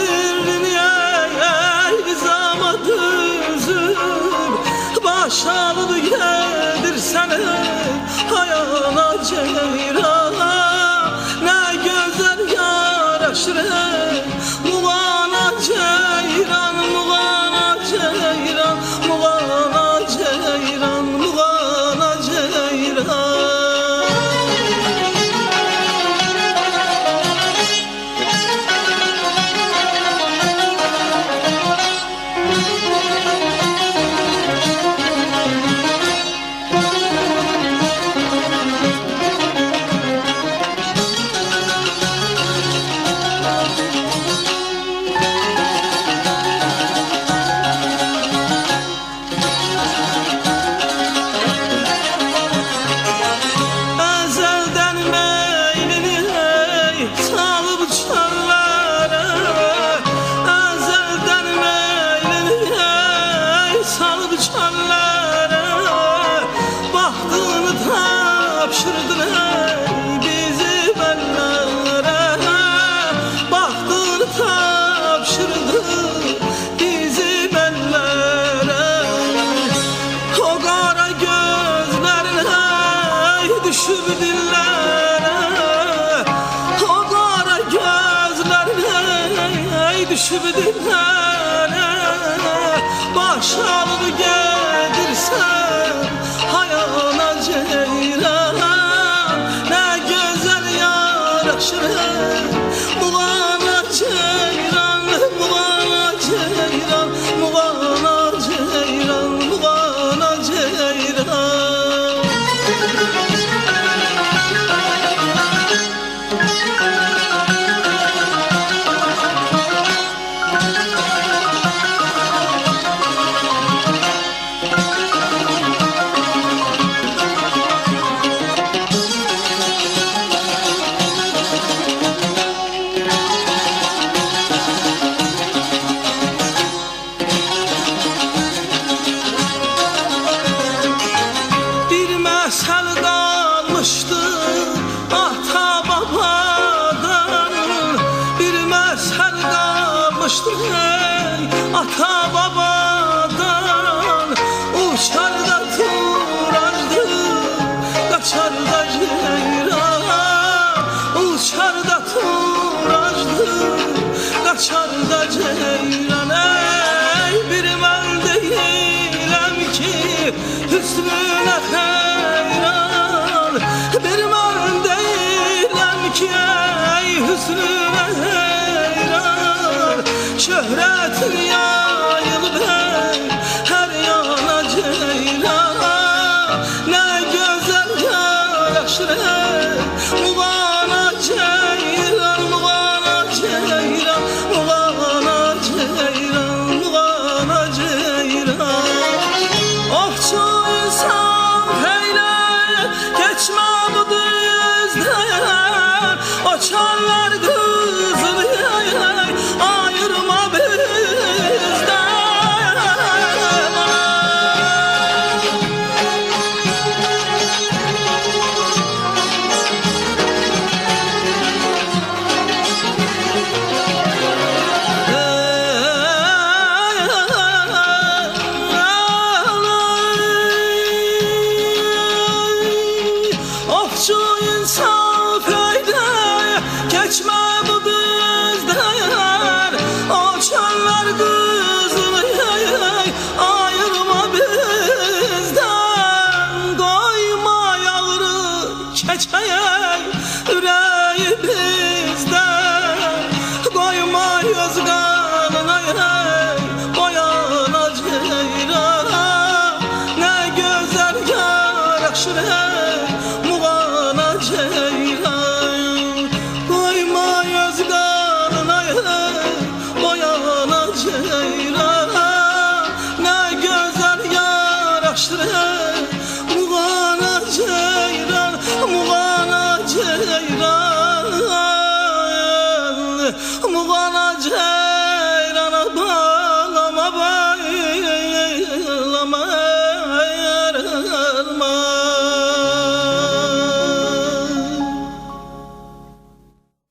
getirdin ey zamadıızım, baş alıp yedirsene hayala ceyrana. Ne güzel yaraşır ey Muğana ceyran, Muğana ceyran, Muğana ceyran, Muğana ceyran. Tapşırdın ey bizi benlere, bahtını tapşırdın bizi benlere. O kara gözlerin ey düşüp dillere, o kara gözlerin ey düşüp dillere. Baş alıp gedirsen hayana ceyran, Muğana ceyran, Muğana ceyran, Muğana ceyran, Muğana ceyran. Mesel kalmıştı ata babadan, bir mesel kalmıştı ey ata babadan. Uçar da turardı, kaçar da ceyran, uçar da turardı, kaçar da ceyran. Ey bir ben değilim ki hüsnüne hayran, bir ben değilim ki ey hüsnüne hayran. Şöhretin yayılıp ey her yana ceylan, ne güzel yaraşır ey Muğana ceyran, Muğana ceyran, Muğana ceyran, Muğana ceyran. Ofçu insan peyle geçme bu düzden, o çarlar